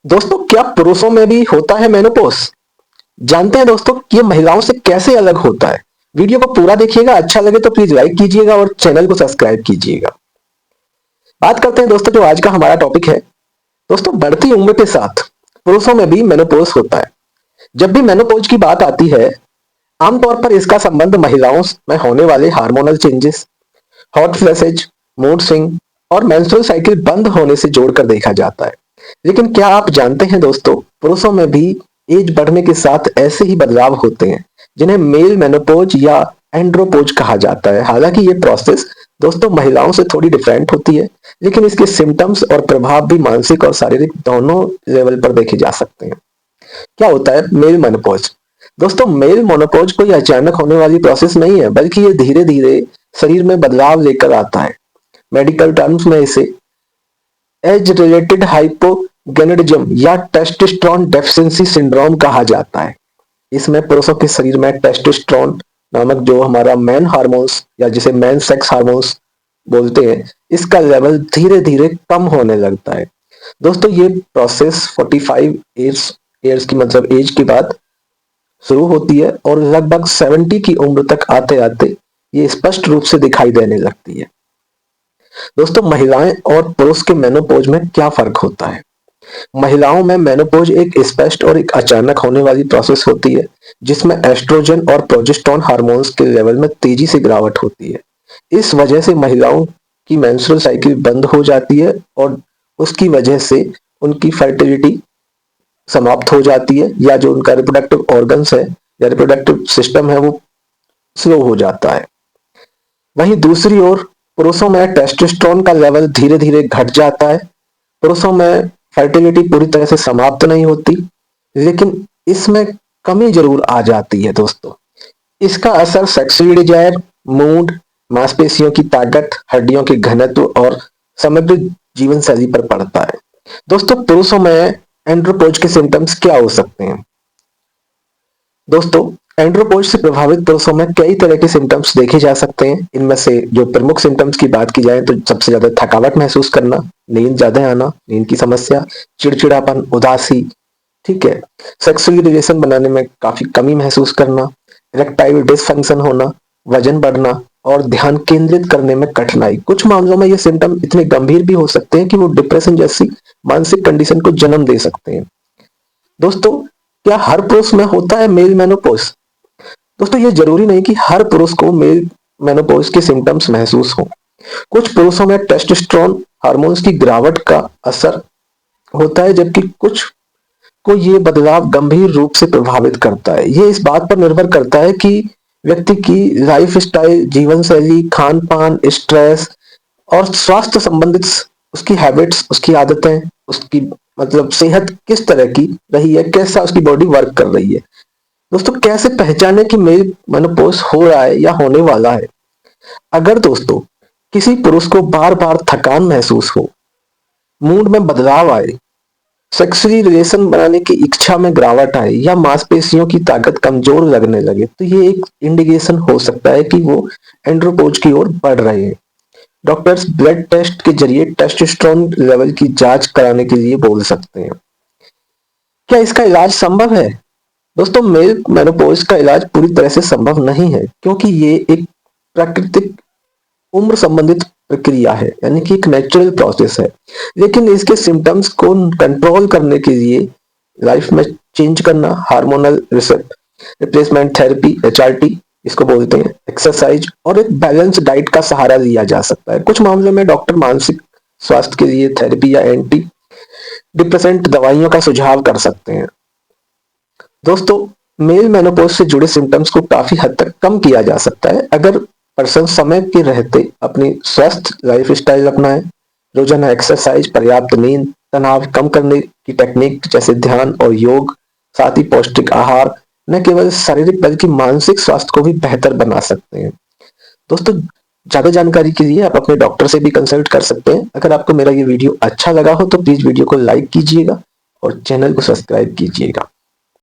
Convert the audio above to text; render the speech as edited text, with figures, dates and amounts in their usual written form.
दोस्तों, क्या पुरुषों में भी होता है मेनोपॉज? जानते हैं दोस्तों कि ये महिलाओं से कैसे अलग होता है। वीडियो को पूरा देखिएगा, अच्छा लगे तो प्लीज लाइक कीजिएगा और चैनल को सब्सक्राइब कीजिएगा। बात करते हैं दोस्तों, जो आज का हमारा टॉपिक है। दोस्तों, बढ़ती उम्र के साथ पुरुषों में भी मेनोपॉज होता है। जब भी मेनोपॉज की बात आती है, आमतौर पर इसका संबंध महिलाओं में होने वाले hormonal changes, hot flashes, mood swing और मेंस्ट्रुअल साइकिल बंद होने से जोड़कर देखा जाता है। लेकिन क्या आप जानते हैं दोस्तों, पुरुषों में भी एज बढ़ने के साथ ऐसे ही बदलाव होते हैं, जिन्हें मेल मेनोपॉज या एंड्रोपोज कहा जाता है। हालांकि ये प्रोसेस दोस्तों महिलाओं से थोड़ी डिफरेंट होती है, लेकिन इसके सिम्टम्स और प्रभाव भी मानसिक और शारीरिक दोनों लेवल पर देखे जा सकते हैं। क्या होता है मेल मेनोपॉज? दोस्तों, मेल मेनोपॉज कोई अचानक होने वाली प्रोसेस नहीं है, बल्कि ये धीरे धीरे शरीर में बदलाव लेकर आता है। मेडिकल टर्म्स में इसे एज रिलेटेड हाइपोगोनाडिज्म या टेस्टोस्टेरोन डेफिशिएंसी सिंड्रोम कहा जाता है। इसमें पुरुषों के शरीर में टेस्टोस्टेरोन नामक जो हमारा मैन हार्मोन्स या जिसे मैन सेक्स हार्मोन्स बोलते हैं, इसका लेवल धीरे धीरे कम होने लगता है। दोस्तों, ये प्रोसेस 45 ईयर्स की मतलब एज के बाद शुरू होती है और लगभग 70 की उम्र तक आते आते ये स्पष्ट रूप से दिखाई देने लगती है। दोस्तों, महिलाएं और पुरुष के मेनोपॉज में क्या फर्क होता है? महिलाओं में मेनोपॉज एक स्पष्ट और एक अचानक होने वाली प्रोसेस होती है, जिसमें एस्ट्रोजन और प्रोजेस्टेरोन हार्मोन्स के लेवल में तेजी से गिरावट होती है। इस वजह से महिलाओं की मेंस्ट्रुअल साइकिल बंद हो जाती है और उसकी वजह से उनकी फर्टिलिटी समाप्त हो जाती है, या जो उनका रिप्रोडक्टिव ऑर्गन्स है या रिप्रोडक्टिव सिस्टम है वो स्लो हो जाता है। वहीं दूसरी ओर पुरुषों में टेस्टोस्टेरोन का लेवल धीरे धीरे घट जाता है। पुरुषों में फर्टिलिटी पूरी तरह से समाप्त नहीं होती, लेकिन इसमें कमी जरूर आ जाती है दोस्तों। इसका असर सेक्सुअल डिजायर, मूड, मांसपेशियों की ताकत, हड्डियों के घनत्व और समग्र जीवन शैली पर पड़ता है। दोस्तों, पुरुषों में एंड्रोपोज के सिम्टम्स क्या हो सकते हैं? दोस्तों, एंड्रोपोज से प्रभावित पुरुषों में कई तरह के सिम्टम्स देखे जा सकते हैं। इनमें से जो प्रमुख सिम्टम्स की बात की जाए तो सबसे ज्यादा थकावट महसूस करना, नींद ज्यादा आना, नींद की समस्या, चिड़चिड़ापन, उदासी, ठीक है, सेक्सुअल रिलेशन बनाने में काफी कमी महसूस करना, इरेक्टाइल डिसफंक्शन होना, वजन बढ़ना और ध्यान केंद्रित करने में कठिनाई। कुछ मामलों में ये सिम्टम इतने गंभीर भी हो सकते हैं कि वो डिप्रेशन जैसी मानसिक कंडीशन को जन्म दे सकते हैं। दोस्तों, क्या हर पुरुष में होता है मेल मेनोपॉज? दोस्तों, ये जरूरी नहीं कि हर पुरुष को मेल मेनोपॉज के सिम्टम्स महसूस हो। कुछ पुरुषों में टेस्टोस्टेरोन हार्मोन्स की गिरावट का असर होता है, जबकि कुछ को ये बदलाव गंभीर रूप से प्रभावित करता है। ये इस बात पर निर्भर करता है कि व्यक्ति की लाइफ स्टाइल, जीवन शैली, खान पान, स्ट्रेस और स्वास्थ्य संबंधित उसकी हैबिट्स, उसकी आदतें, उसकी मतलब सेहत किस तरह की रही है, कैसा उसकी बॉडी वर्क कर रही है। दोस्तों, कैसे पहचाने कि मेल मेनोपॉज हो रहा है या होने वाला है? अगर दोस्तों किसी पुरुष को बार बार थकान महसूस हो, मूड में बदलाव आए, सेक्सुअली रिलेशन बनाने की इच्छा में गिरावट आए या मांसपेशियों की ताकत कमजोर लगने लगे, तो ये एक इंडिकेशन हो सकता है कि वो एंड्रोपोज की ओर बढ़ रहे हैं। डॉक्टर्स ब्लड टेस्ट के जरिए टेस्टोस्टेरोन लेवल की जांच कराने के लिए बोल सकते हैं। क्या इसका इलाज संभव है? दोस्तों, मेल मेनोपॉज का इलाज पूरी तरह से संभव नहीं है, क्योंकि ये एक प्राकृतिक उम्र संबंधित प्रक्रिया है, यानी कि एक नेचुरल प्रोसेस है। लेकिन इसके सिम्टम्स को कंट्रोल करने के लिए लाइफ में चेंज करना, हार्मोनल रिप्लेसमेंट थेरेपी, HRT इसको बोलते हैं, एक्सरसाइज और एक बैलेंस डाइट का सहारा लिया जा सकता है। कुछ मामलों में डॉक्टर मानसिक स्वास्थ्य के लिए थेरेपी या एंटी डिप्रेसेंट दवाइयों का सुझाव कर सकते हैं। दोस्तों, मेल मेनोपॉज से जुड़े सिम्टम्स को काफी हद तक कम किया जा सकता है अगर पर्सन समय के रहते अपनी स्वस्थ लाइफ स्टाइल अपनाए, रोजाना एक्सरसाइज, पर्याप्त नींद, तनाव कम करने की टेक्निक जैसे ध्यान और योग, साथ ही पौष्टिक आहार न केवल शारीरिक बल्कि मानसिक स्वास्थ्य को भी बेहतर बना सकते हैं। दोस्तों, ज्यादा जानकारी के लिए आप अपने डॉक्टर से भी कंसल्ट कर सकते हैं। अगर आपको मेरा ये वीडियो अच्छा लगा हो तो प्लीज वीडियो को लाइक कीजिएगा और चैनल को सब्सक्राइब कीजिएगा।